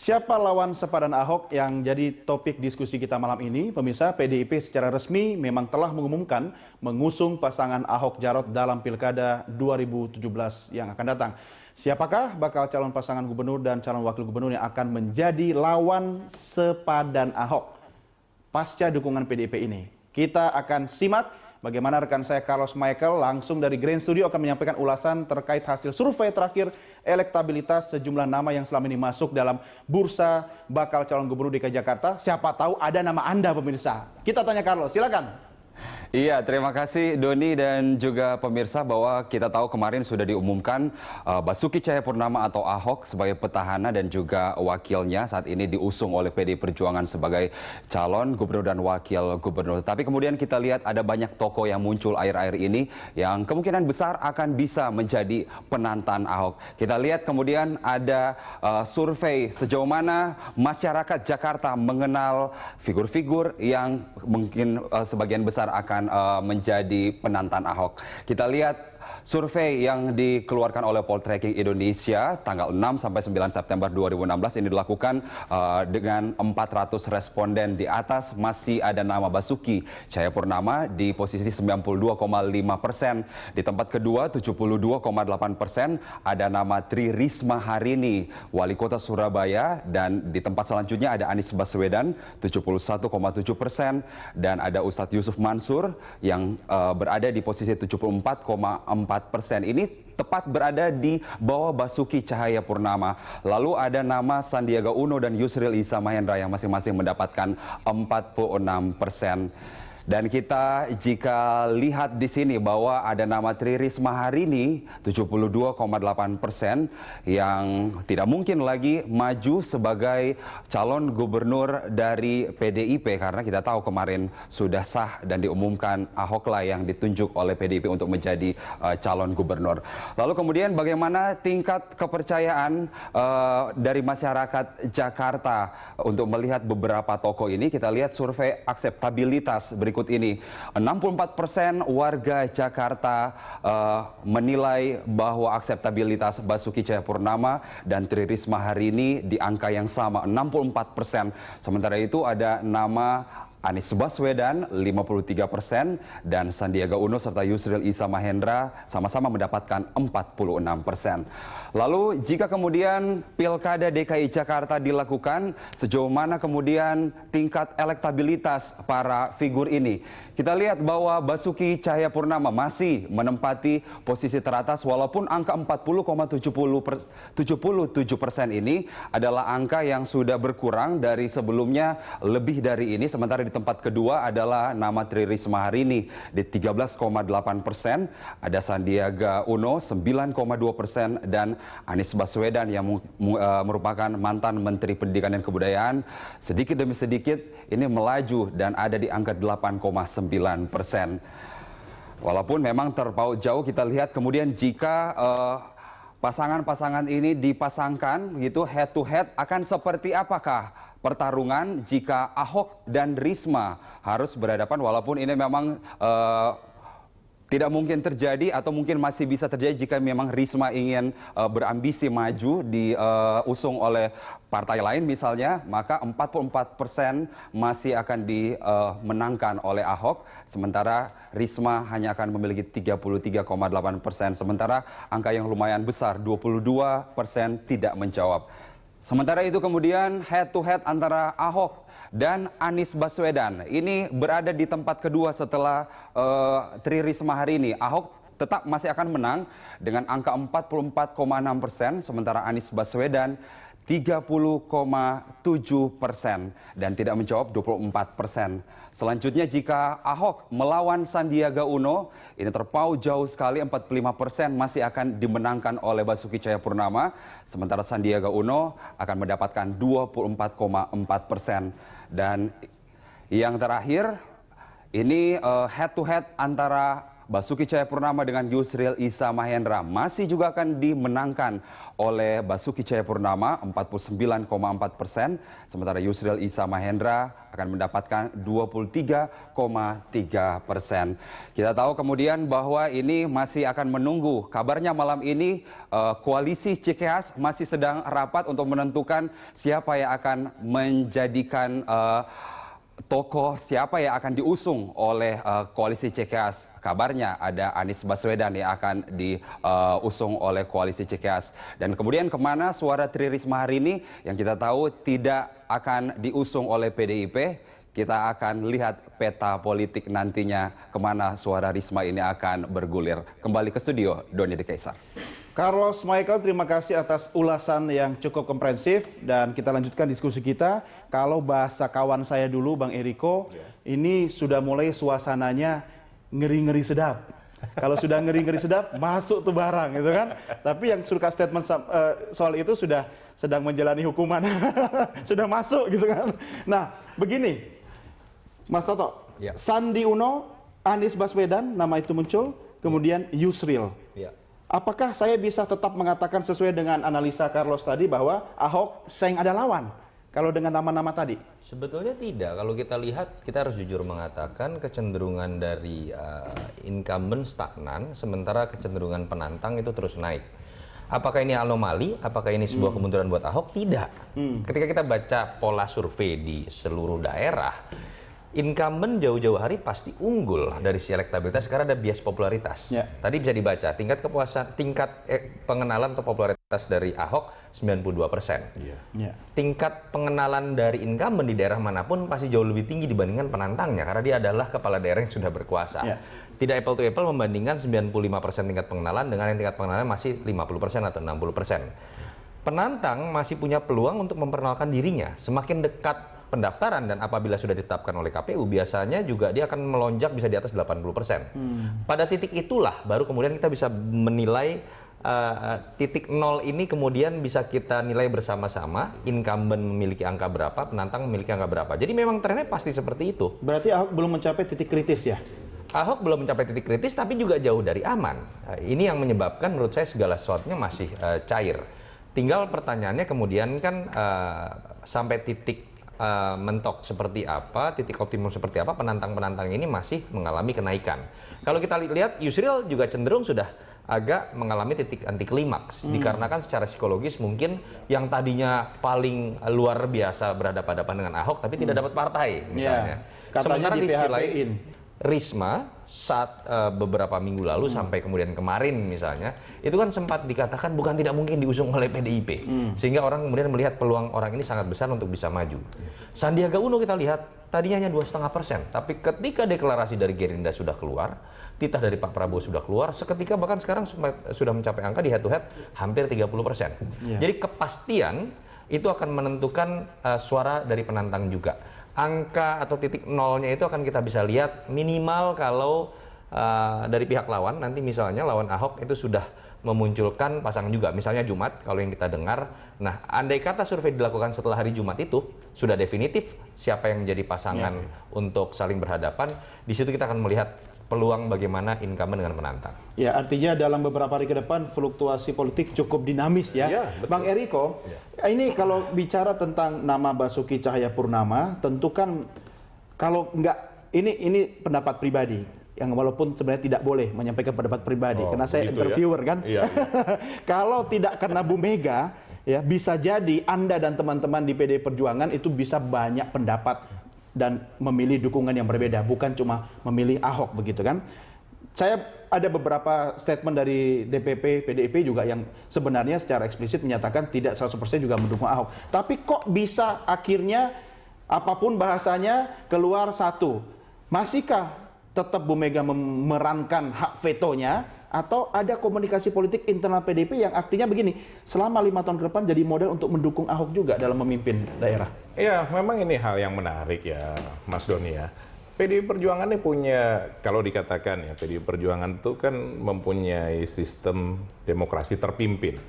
Siapa lawan sepadan Ahok yang jadi topik diskusi kita malam ini? Pemirsa, PDIP secara resmi memang telah mengumumkan mengusung pasangan Ahok Jarot dalam Pilkada 2017 yang akan datang. Siapakah bakal calon pasangan gubernur dan calon wakil gubernur yang akan menjadi lawan sepadan Ahok pasca dukungan PDIP ini? Kita akan simak bagaimana rekan saya Carlos Michael langsung dari Grand Studio akan menyampaikan ulasan terkait hasil survei terakhir elektabilitas sejumlah nama yang selama ini masuk dalam bursa bakal calon gubernur DKI Jakarta. Siapa tahu ada nama Anda pemirsa. Kita tanya Carlos, silakan. Iya, terima kasih Doni dan juga pemirsa bahwa kita tahu kemarin sudah diumumkan Basuki Cahayapurnama atau Ahok sebagai petahana dan juga wakilnya saat ini diusung oleh PDI Perjuangan sebagai calon gubernur dan wakil gubernur. Tapi kemudian kita lihat ada banyak tokoh yang muncul akhir-akhir ini yang kemungkinan besar akan bisa menjadi penantang Ahok. Kita lihat kemudian ada survei sejauh mana masyarakat Jakarta mengenal figur-figur yang mungkin sebagian besar akan menjadi penantang Ahok. Kita lihat survei yang dikeluarkan oleh Poltreking Indonesia tanggal 6 sampai 9 September 2016 ini dilakukan dengan 400 responden. Di atas masih ada nama Basuki Cahayapurnama di posisi 92,5%. Di tempat kedua 72,8% ada nama Tri Risma Harini, Wali Kota Surabaya, dan di tempat selanjutnya ada Anies Baswedan 71,7% dan ada Ustadz Yusuf Mansur yang berada di posisi 74,4%. Ini tepat berada di bawah Basuki Cahayapurnama. Lalu ada nama Sandiaga Uno dan Yusril Iza Mahendra yang masing-masing mendapatkan 46%. Dan kita jika lihat di sini bahwa ada nama Tri Risma Harini 72,8% yang tidak mungkin lagi maju sebagai calon gubernur dari PDIP karena kita tahu kemarin sudah sah dan diumumkan Ahok lah yang ditunjuk oleh PDIP untuk menjadi calon gubernur. Lalu kemudian bagaimana tingkat kepercayaan dari masyarakat Jakarta untuk melihat beberapa tokoh ini? Kita lihat survei akseptabilitas berikut ini. 64% warga Jakarta menilai bahwa akseptabilitas Basuki Cahayapurnama dan Tri Risma Harini di angka yang sama, 64%. Sementara itu ada nama Anies Baswedan 53% dan Sandiaga Uno serta Yusril Iza Mahendra sama-sama mendapatkan 46%. Lalu jika kemudian Pilkada DKI Jakarta dilakukan, sejauh mana kemudian tingkat elektabilitas para figur ini? Kita lihat bahwa Basuki Cahayapurnama masih menempati posisi teratas walaupun angka 40,77% ini adalah angka yang sudah berkurang dari sebelumnya lebih dari ini. Sementara di tempat kedua adalah nama Tri Risma Harini di 13,8%, ada Sandiaga Uno 9,2% dan Anies Baswedan yang merupakan mantan Menteri Pendidikan dan Kebudayaan sedikit demi sedikit ini melaju dan ada di angka 8,9%. Walaupun memang terpaut jauh, kita lihat kemudian jika pasangan-pasangan ini dipasangkan gitu head to head akan seperti apakah pertarungan jika Ahok dan Risma harus berhadapan, walaupun ini memang tidak mungkin terjadi atau mungkin masih bisa terjadi jika memang Risma ingin berambisi maju diusung oleh partai lain misalnya, maka 44% masih akan dimenangkan oleh Ahok, sementara Risma hanya akan memiliki 33,8%, sementara angka yang lumayan besar 22% tidak menjawab. Sementara itu kemudian head to head antara Ahok dan Anies Baswedan ini berada di tempat kedua setelah Tri Risma Harini. Ahok tetap masih akan menang dengan angka 44,6%, sementara Anies Baswedan 30,7% dan tidak menjawab 24%. Selanjutnya jika Ahok melawan Sandiaga Uno, ini terpaut jauh sekali, 45% masih akan dimenangkan oleh Basuki Cahayapurnama, sementara Sandiaga Uno akan mendapatkan 24,4%. Dan yang terakhir ini head to head antara Basuki Cahayapurnama dengan Yusril Iza Mahendra masih juga akan dimenangkan oleh Basuki Cahayapurnama 49,4%, sementara Yusril Iza Mahendra akan mendapatkan 23,3%. Kita tahu kemudian bahwa ini masih akan menunggu. Kabarnya malam ini koalisi Cikeas masih sedang rapat untuk menentukan siapa yang akan menjadikan tokoh siapa yang akan diusung oleh koalisi Cikeas. Kabarnya ada Anies Baswedan yang akan diusung oleh koalisi Cikeas. Dan kemudian kemana suara Tri Risma hari ini yang kita tahu tidak akan diusung oleh PDIP. Kita akan lihat peta politik nantinya kemana suara Risma ini akan bergulir. Kembali ke studio, Doni De Kaisar. Carlos Michael, terima kasih atas ulasan yang cukup komprehensif dan kita lanjutkan diskusi kita. Kalau bahasa kawan saya dulu, Bang Eriko, ini sudah mulai suasananya ngeri-ngeri sedap. Kalau sudah ngeri-ngeri sedap, masuk tuh barang, gitu kan? Tapi yang suka statement soal itu sudah sedang menjalani hukuman, sudah masuk, gitu kan? Nah, begini, Mas Toto, Sandi Uno, Anies Baswedan, nama itu muncul, kemudian Yusril. Apakah saya bisa tetap mengatakan sesuai dengan analisa Carlos tadi bahwa Ahok sayang ada lawan kalau dengan nama-nama tadi? Sebetulnya tidak. Kalau kita lihat, kita harus jujur mengatakan kecenderungan dari incumbent stagnan, sementara kecenderungan penantang itu terus naik. Apakah ini anomali? Apakah ini sebuah kemunduran buat Ahok? Tidak. Ketika kita baca pola survei di seluruh daerah, incumbent jauh-jauh hari pasti unggul dari sisi elektabilitas karena ada bias popularitas. Tadi bisa dibaca tingkat kepuasan, tingkat pengenalan atau popularitas dari Ahok 92%. Tingkat pengenalan dari incumbent di daerah manapun pasti jauh lebih tinggi dibandingkan penantangnya karena dia adalah kepala daerah yang sudah berkuasa. Tidak apple to apple membandingkan 95% tingkat pengenalan dengan yang tingkat pengenalan masih 50% atau 60%. Penantang masih punya peluang untuk memperkenalkan dirinya. Semakin dekat pendaftaran dan apabila sudah ditetapkan oleh KPU biasanya juga dia akan melonjak bisa di atas 80%. Pada titik itulah baru kemudian kita bisa menilai titik nol ini kemudian bisa kita nilai bersama-sama incumbent memiliki angka berapa, penantang memiliki angka berapa. Jadi memang trennya pasti seperti itu. Berarti Ahok belum mencapai titik kritis ya? Ahok belum mencapai titik kritis tapi juga jauh dari aman. Ini yang menyebabkan menurut saya segala sesuatunya masih cair. Tinggal pertanyaannya kemudian kan sampai titik mentok seperti apa, titik optimum seperti apa, penantang-penantang ini masih mengalami kenaikan. Kalau kita lihat, Yusril juga cenderung sudah agak mengalami titik anti klimaks, dikarenakan secara psikologis mungkin yang tadinya paling luar biasa berhadapan-hadapan dengan Ahok, tapi tidak dapat partai misalnya. Katanya di PHP-in. Risma saat beberapa minggu lalu sampai kemudian kemarin misalnya itu kan sempat dikatakan bukan tidak mungkin diusung oleh PDIP sehingga orang kemudian melihat peluang orang ini sangat besar untuk bisa maju. Sandiaga Uno kita lihat tadinya hanya 2,5%, tapi ketika deklarasi dari Gerindra sudah keluar, titah dari Pak Prabowo sudah keluar, seketika bahkan sekarang sudah mencapai angka di head to head hampir 30%. Jadi kepastian itu akan menentukan suara dari penantang juga. Angka atau titik nolnya itu akan kita bisa lihat minimal kalau dari pihak lawan, nanti misalnya lawan Ahok itu sudah memunculkan pasangan juga, misalnya Jumat kalau yang kita dengar. Nah, andai kata survei dilakukan setelah hari Jumat itu sudah definitif siapa yang menjadi pasangan untuk saling berhadapan, di situ kita akan melihat peluang bagaimana incumbent dengan penantang. Ya, artinya dalam beberapa hari ke depan fluktuasi politik cukup dinamis ya. Bang Eriko, ini kalau bicara tentang nama Basuki Cahayapurnama, tentu kan kalau enggak, ini pendapat pribadi. Yang walaupun sebenarnya tidak boleh menyampaikan pendapat pribadi, karena saya interviewer kan. Kalau tidak karena Bu Mega, ya bisa jadi Anda dan teman-teman di PDI Perjuangan itu bisa banyak pendapat dan memilih dukungan yang berbeda, bukan cuma memilih Ahok begitu kan. Saya ada beberapa statement dari DPP PDIP juga yang sebenarnya secara eksplisit menyatakan tidak 100% juga mendukung Ahok. Tapi kok bisa akhirnya apapun bahasanya keluar satu. Masihkah tetap Bu Mega memerankan hak vetonya atau ada komunikasi politik internal PDIP yang artinya begini, selama 5 tahun ke depan jadi model untuk mendukung Ahok juga dalam memimpin daerah? Ya, memang ini hal yang menarik ya, Mas Doni ya. PDI Perjuangan ini punya, kalau dikatakan ya, PDI Perjuangan itu kan mempunyai sistem demokrasi terpimpin.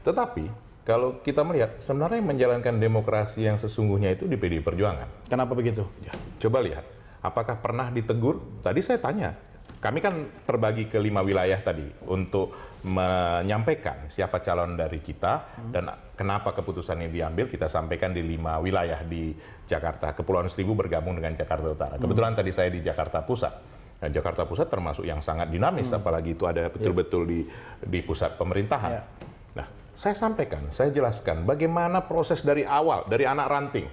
Tetapi kalau kita melihat sebenarnya menjalankan demokrasi yang sesungguhnya itu di PDI Perjuangan. Kenapa begitu? Ya, coba lihat. Apakah pernah ditegur? Tadi saya tanya, kami kan terbagi ke 5 wilayah tadi untuk menyampaikan siapa calon dari kita dan kenapa keputusan ini diambil. Kita sampaikan di 5 wilayah di Jakarta. Kepulauan Seribu bergabung dengan Jakarta Utara. Kebetulan tadi saya di Jakarta Pusat. Nah, Jakarta Pusat termasuk yang sangat dinamis, apalagi itu ada betul-betul di pusat pemerintahan. Nah, saya sampaikan, saya jelaskan bagaimana proses dari awal, dari anak ranting.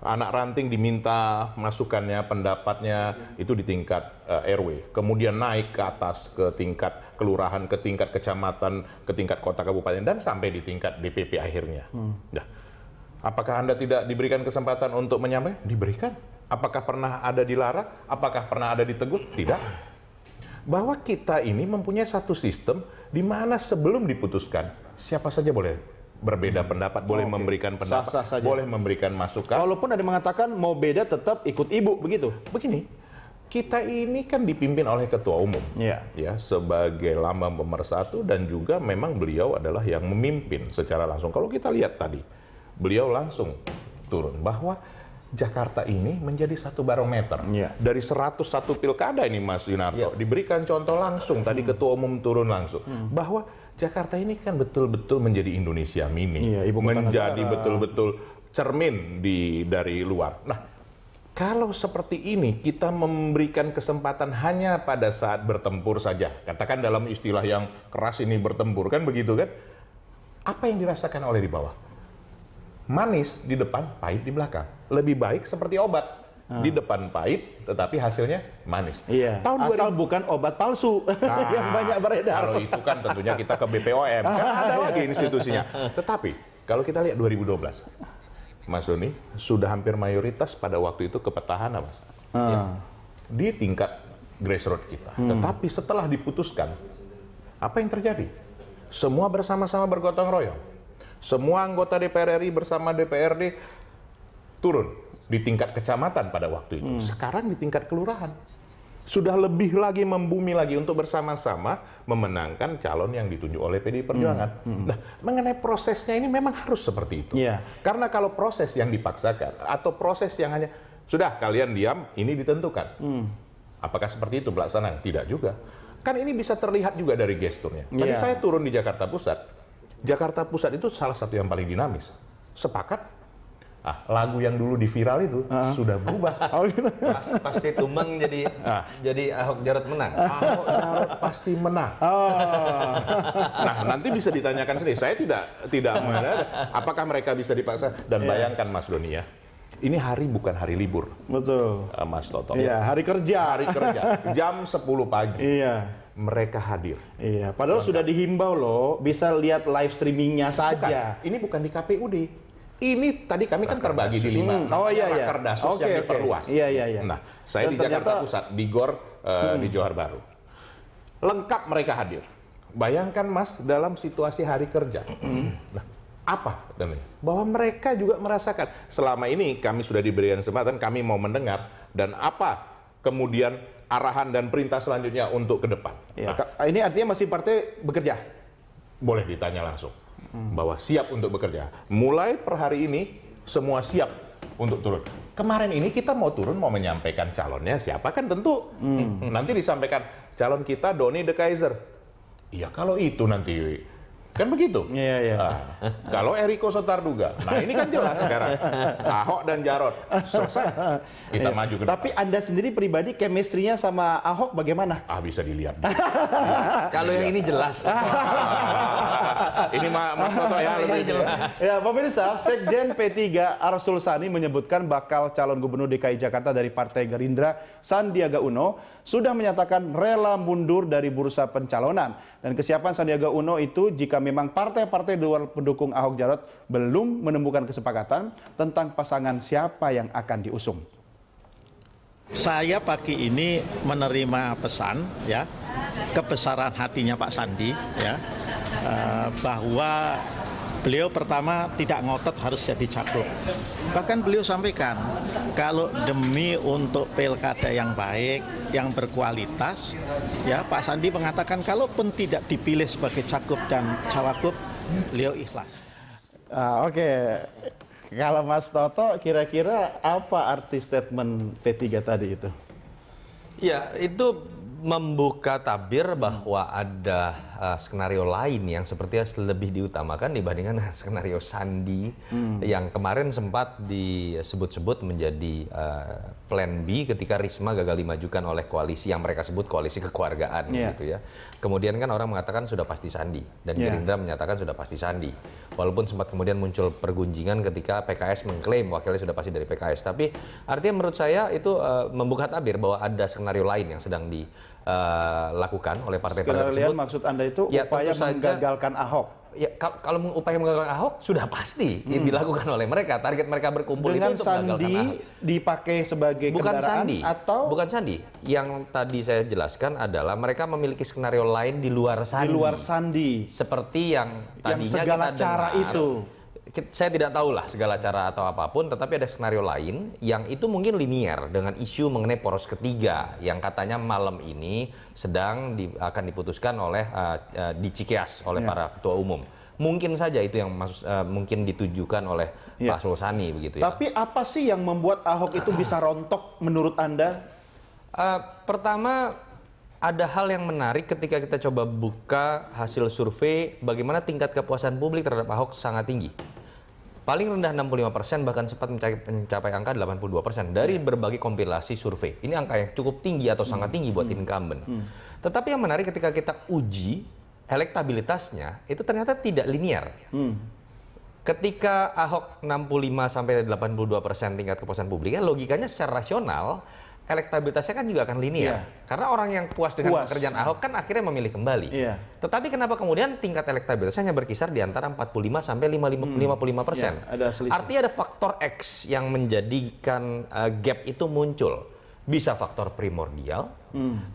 Anak ranting diminta masukannya, pendapatnya itu di tingkat RW. Kemudian naik ke atas ke tingkat kelurahan, ke tingkat kecamatan, ke tingkat kota kabupaten, dan sampai di tingkat DPP akhirnya. Nah, apakah Anda tidak diberikan kesempatan untuk menyampaikan? Diberikan. Apakah pernah ada dilarang? Apakah pernah ada ditegur? Tidak. Bahwa kita ini mempunyai satu sistem di mana sebelum diputuskan, siapa saja boleh berbeda pendapat, boleh memberikan pendapat, Sah-sah saja. boleh memberikan masukan. Walaupun ada yang mengatakan mau beda tetap ikut ibu begitu. Begini, kita ini kan dipimpin oleh ketua umum, Iya. ya sebagai lambang pemersatu, dan juga memang beliau adalah yang memimpin secara langsung. Kalau kita lihat tadi, beliau langsung turun bahwa Jakarta ini menjadi satu barometer. Iya. Dari 101 pilkada ini Mas Yunarto, diberikan contoh langsung, tadi ketua umum turun langsung, bahwa Jakarta ini kan betul-betul menjadi Indonesia mini, Iya, ibu kota menjadi negara. betul-betul cermin dari luar. Nah, kalau seperti ini kita memberikan kesempatan hanya pada saat bertempur saja, katakan dalam istilah yang keras ini bertempur, kan begitu kan? Apa yang dirasakan oleh di bawah? Manis di depan, pahit di belakang. Lebih baik seperti obat. Di depan pahit, tetapi hasilnya manis. Iya. Tahun Asal bukan obat palsu yang banyak beredar. Kalau itu kan tentunya kita ke BPOM, kan ada lagi institusinya. Tetapi kalau kita lihat 2012, Mas Doni, sudah hampir mayoritas pada waktu itu ke petahana, Mas. Ya, di tingkat grassroots kita. Tetapi setelah diputuskan, apa yang terjadi? Semua bersama-sama bergotong royong. Semua anggota DPR RI bersama DPRD turun di tingkat kecamatan pada waktu itu. Sekarang di tingkat kelurahan. Sudah lebih lagi membumi lagi untuk bersama-sama memenangkan calon yang ditunjuk oleh PDI Perjuangan. Nah, mengenai prosesnya ini memang harus seperti itu. Iya. Karena kalau proses yang dipaksakan atau proses yang hanya sudah kalian diam, ini ditentukan. Apakah seperti itu pelaksanaan? Tidak juga. Kan ini bisa terlihat juga dari gesturnya. Tadi Iya. saya turun di Jakarta Pusat. Jakarta Pusat itu salah satu yang paling dinamis. Sepakat. Lagu yang dulu di viral itu sudah berubah. Oh, gitu. Pasti tumbang jadi Ahok Jarot menang. Ahok Jarot pasti menang. Nah, nanti bisa ditanyakan sendiri. Saya tidak mengenal apakah mereka bisa dipaksa. Dan bayangkan Mas Doni ya, ini hari bukan hari libur, Betul. Mas Toto. Iya, hari kerja. Hari kerja, jam 10 pagi. Iya. Mereka hadir. Iya, padahal sudah dihimbau loh, bisa lihat live streamingnya saja. Bukan, ini bukan di KPUD. Ini tadi kami kan terbagi di 5. Oh iya, iya. Rakerdasus Oke, yang oke. diperluas. Iya, iya, iya. Nah, saya Dan di Jakarta ternyata- Pusat, di GOR di Johar Baru. Lengkap mereka hadir. Bayangkan Mas, dalam situasi hari kerja. Nah, apa? Bahwa mereka juga merasakan. Selama ini kami sudah diberikan kesempatan, kami mau mendengar. Dan apa kemudian arahan dan perintah selanjutnya untuk ke depan. Iya. Nah, Ini artinya masih partai bekerja. boleh ditanya langsung. Bahwa siap untuk bekerja. Mulai per hari ini, semua siap untuk turun. Kemarin ini kita mau turun, mau menyampaikan calonnya siapa, kan tentu nanti disampaikan calon kita Doni De Kaiser. Iya, kalau itu nanti kan begitu. Iya, iya. Kalau Eriko Sotarduga, nah ini kan jelas sekarang. Ahok dan Jarot selesai. Kita maju ke depan. Tapi Anda sendiri pribadi chemistry-nya sama Ahok bagaimana? Bisa dilihat. Kalau yang ini jelas. Ini Mas Toto ya lebih jelas. Ya, pemirsa, Sekjen P3 Arsul Sani menyebutkan bakal calon gubernur DKI Jakarta dari Partai Gerindra, Sandiaga Uno, sudah menyatakan rela mundur dari bursa pencalonan. Dan kesiapan Sandiaga Uno itu jika memang partai-partai luar pendukung Ahok Jarot belum menemukan kesepakatan tentang pasangan siapa yang akan diusung. Saya pagi ini menerima pesan ya, kebesaran hatinya Pak Sandi ya, bahwa beliau pertama tidak ngotot harus jadi cagup. Bahkan beliau sampaikan kalau demi untuk pilkada yang baik, yang berkualitas, ya Pak Sandi mengatakan kalaupun tidak dipilih sebagai cagup dan cawagup, beliau ikhlas. Oke. Kalau Mas Toto, kira-kira apa arti statement P3 tadi itu? Ya, itu membuka tabir bahwa ada skenario lain yang sepertinya lebih diutamakan dibandingkan skenario Sandi yang kemarin sempat disebut-sebut menjadi plan B ketika Risma gagal dimajukan oleh koalisi yang mereka sebut koalisi kekeluargaan gitu ya. Kemudian kan orang mengatakan sudah pasti Sandi dan Gerindra menyatakan sudah pasti Sandi. Walaupun sempat kemudian muncul pergunjingan ketika PKS mengklaim wakilnya sudah pasti dari PKS. Tapi artinya menurut saya itu membuka tabir bahwa ada skenario lain yang sedang dilakukan oleh partai-partai tersebut. Maksud Anda itu Ya, upaya tentu saja. menggagalkan Ahok? Ya, kalau upaya menggagalkan Ahok sudah pasti dilakukan oleh mereka. Target mereka berkumpul Dengan itu untuk menggagalkan Sandi Ahok. dipakai sebagai Bukan kendaraan Sandi, atau bukan Sandi. Yang tadi saya jelaskan adalah mereka memiliki skenario lain di luar Sandi. di luar Sandi? Seperti yang tadinya segala kita cara dengar. itu. Saya tidak tahu lah segala cara atau apapun, tetapi ada skenario lain yang itu mungkin linier dengan isu mengenai poros ketiga yang katanya malam ini sedang akan diputuskan oleh di Cikeas oleh para ketua umum. Mungkin saja itu yang mungkin ditujukan oleh Pak Sulsani begitu ya. Tapi apa sih yang membuat Ahok itu bisa rontok menurut Anda? Pertama, ada hal yang menarik ketika kita coba buka hasil survei bagaimana tingkat kepuasan publik terhadap Ahok sangat tinggi. Paling rendah 65%, bahkan sempat mencapai angka 82% dari berbagai kompilasi survei. Ini angka yang cukup tinggi atau sangat tinggi buat incumbent. Tetapi yang menarik ketika kita uji elektabilitasnya, itu ternyata tidak linear. Ketika Ahok 65 sampai 82% tingkat kepuasan publik, logikanya secara rasional elektabilitasnya kan juga akan linear. Karena orang yang puas dengan pekerjaan Ahok kan akhirnya memilih kembali. Tetapi kenapa kemudian tingkat elektabilitasnya berkisar di antara 45 sampai 55%? Artinya ada faktor X yang menjadikan gap itu muncul. Bisa faktor primordial,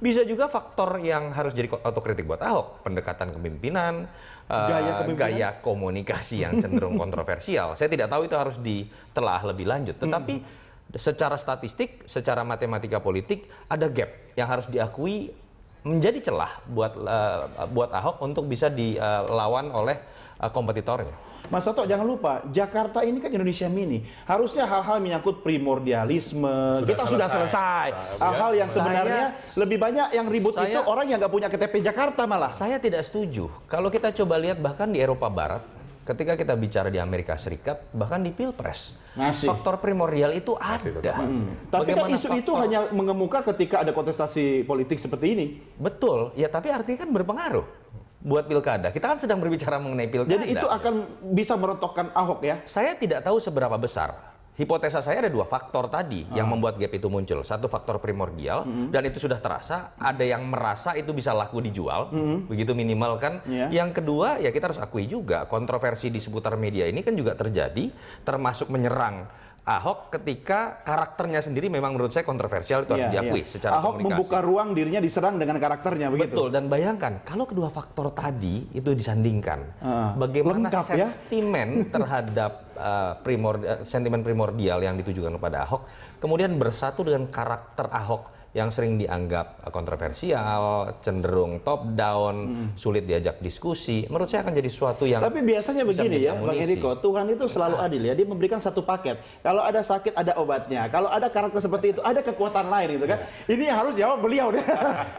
bisa juga faktor yang harus jadi otokritik buat Ahok, pendekatan kepemimpinan, gaya komunikasi yang cenderung kontroversial. Saya tidak tahu itu harus ditelaah lebih lanjut. Tetapi secara statistik, secara matematika politik, ada gap yang harus diakui menjadi celah buat Ahok untuk bisa dilawan oleh kompetitornya. Mas Toto, jangan lupa, Jakarta ini kan Indonesia mini. Harusnya hal-hal menyangkut primordialisme, kita sudah selesai. Hal-hal yang sebenarnya lebih banyak yang ribut itu orang yang nggak punya KTP Jakarta malah. Saya tidak setuju. Kalau kita coba lihat bahkan di Eropa Barat, ketika kita bicara di Amerika Serikat, bahkan di Pilpres, faktor primordial itu ada. Tapi kan isu itu hanya mengemuka ketika ada kontestasi politik seperti ini. Betul, ya tapi artinya kan berpengaruh buat pilkada. Kita kan sedang berbicara mengenai pilkada. Jadi itu akan bisa merontokkan Ahok ya? Saya tidak tahu seberapa besar. Hipotesa saya ada dua faktor tadi yang membuat gap itu muncul. Satu faktor primordial, dan itu sudah terasa. Ada yang merasa itu bisa laku dijual, begitu minimal kan. Yang kedua, ya kita harus akui juga, kontroversi di seputar media ini kan juga terjadi, termasuk menyerang Ahok ketika karakternya sendiri memang menurut saya kontroversial, itu harus diakui secara Ahok komunikasi. membuka ruang dirinya diserang dengan karakternya, begitu? Betul, dan bayangkan kalau kedua faktor tadi itu disandingkan, bagaimana lengkap, sentimen terhadap sentimen primordial yang ditujukan kepada Ahok, kemudian bersatu dengan karakter Ahok yang sering dianggap kontroversial, cenderung top down, sulit diajak diskusi. Menurut saya akan jadi sesuatu yang... Tapi biasanya begini ya, Bang Eriko, Tuhan itu selalu adil ya. Dia memberikan satu paket. Kalau ada sakit, ada obatnya. Kalau ada karakter seperti itu, ada kekuatan lain gitu kan. Ini yang harus jawab beliau.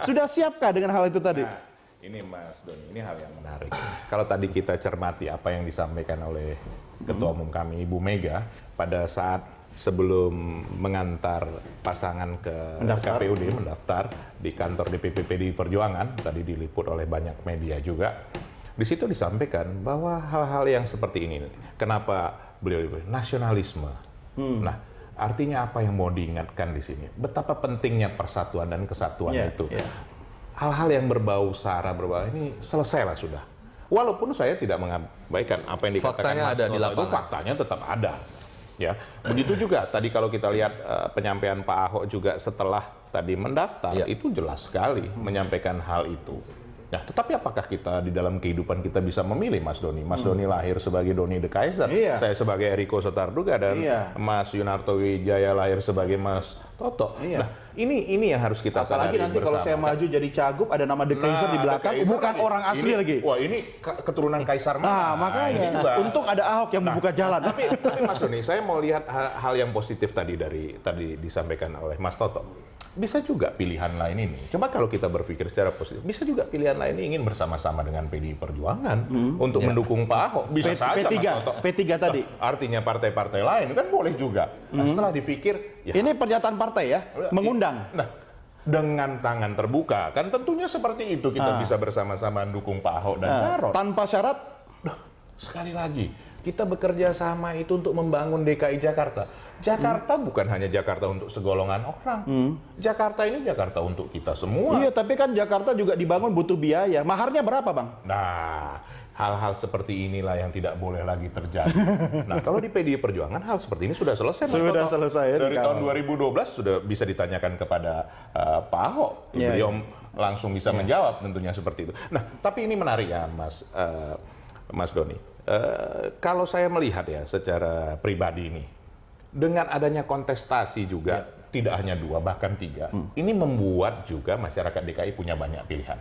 Sudah siapkah dengan hal itu tadi? Nah, ini Mas Doni, ini hal yang menarik. Kalau tadi kita cermati apa yang disampaikan oleh Ketua Umum kami, Ibu Mega, pada saat sebelum mengantar pasangan ke KPUD mendaftar di kantor DPP PDI Perjuangan, tadi diliput oleh banyak media juga. Di situ disampaikan bahwa hal-hal yang seperti ini, kenapa beliau nasionalisme. Nah, artinya apa yang mau diingatkan di sini? Betapa pentingnya persatuan dan kesatuan itu. Hal-hal yang berbau sara, berbau ini selesailah sudah. Walaupun saya tidak mengabaikan apa yang dikatakan faktanya Mas ada di Toto, lapangan. faktanya tetap ada. Ya, begitu juga tadi kalau kita lihat penyampaian Pak Ahok juga setelah tadi mendaftar, itu jelas sekali menyampaikan hal itu. Nah, tetapi apakah kita di dalam kehidupan kita bisa memilih, Mas Doni? Mas Doni lahir sebagai Doni de Kaiser, saya sebagai Eriko Sotarduga, dan Mas Yunarto Wijaya lahir sebagai Mas Toto. Nah, ini yang harus kita sadari bersama. Apalagi nanti kalau saya maju jadi cagup, ada nama de Kaiser di belakang, bukan orang asli lagi. Wah, ini keturunan Kaisar mana? Nah, makanya. Untung ada Ahok yang membuka jalan. Tapi Mas Doni, saya mau lihat hal yang positif tadi disampaikan oleh Mas Toto. bisa juga pilihan lain ini. Coba kalau kita berpikir secara positif, bisa juga pilihan lain ini ingin bersama-sama dengan PDI Perjuangan untuk mendukung Pak Ahok. Bisa saja P3, Mas Toto. P3 tadi. Artinya partai-partai lain kan boleh juga. Nah, setelah dipikir, ya, Ini pernyataan partai ya, mengundang. Nah, dengan tangan terbuka, kan tentunya seperti itu kita bisa bersama-sama mendukung Pak Ahok dan Jarot. Tanpa syarat. Sekali lagi, kita bekerja sama itu untuk membangun DKI Jakarta. Jakarta bukan hanya Jakarta untuk segolongan orang. Jakarta ini Jakarta untuk kita semua. Iya, tapi kan Jakarta juga dibangun butuh biaya. Maharnya berapa, Bang? Nah, hal-hal seperti inilah yang tidak boleh lagi terjadi. Nah, kalau di PDI Perjuangan hal seperti ini sudah selesai. Mas Sudah Toto. selesai, ya, Dari tahun dikawal. 2012 sudah bisa ditanyakan kepada Pak Ahok. Iya, Beliau langsung bisa menjawab tentunya seperti itu. Nah, tapi ini menarik ya, Mas Doni. Kalau saya melihat ya secara pribadi ini, dengan adanya kontestasi juga tidak hanya 2 bahkan 3, ini membuat juga masyarakat DKI punya banyak pilihan.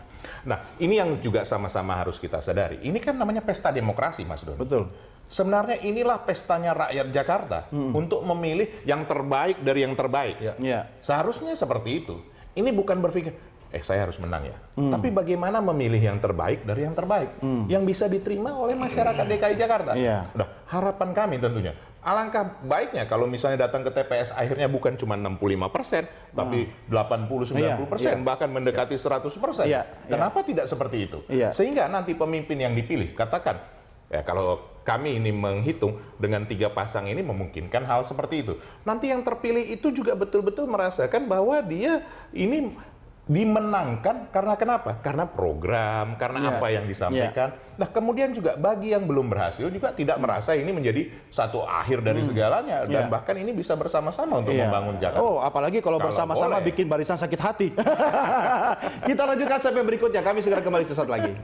Nah, ini yang juga sama-sama harus kita sadari. Ini kan namanya pesta demokrasi, Mas Doni. Betul. Sebenarnya inilah pestanya rakyat Jakarta untuk memilih yang terbaik dari yang terbaik. Ya. Seharusnya seperti itu. Ini bukan berpikir, saya harus menang ya. Tapi bagaimana memilih yang terbaik dari yang terbaik, yang bisa diterima oleh masyarakat DKI Jakarta. Iya. Nah, harapan kami tentunya, alangkah baiknya kalau misalnya datang ke TPS akhirnya bukan cuma 65%, tapi 80-90%, Iya. bahkan mendekati 100%. Iya. Kenapa tidak seperti itu? Iya. Sehingga nanti pemimpin yang dipilih, katakan, ya kalau kami ini menghitung dengan 3 pasang ini memungkinkan hal seperti itu. Nanti yang terpilih itu juga betul-betul merasakan bahwa dia ini dimenangkan karena kenapa? Karena program, karena apa yang disampaikan. Nah, kemudian juga bagi yang belum berhasil juga tidak merasa ini menjadi satu akhir dari segalanya dan bahkan ini bisa bersama-sama untuk membangun Jakarta. Oh, apalagi kalau bersama-sama boleh. bikin barisan sakit hati. Kita lanjutkan sampai berikutnya. Kami segera kembali sesaat lagi.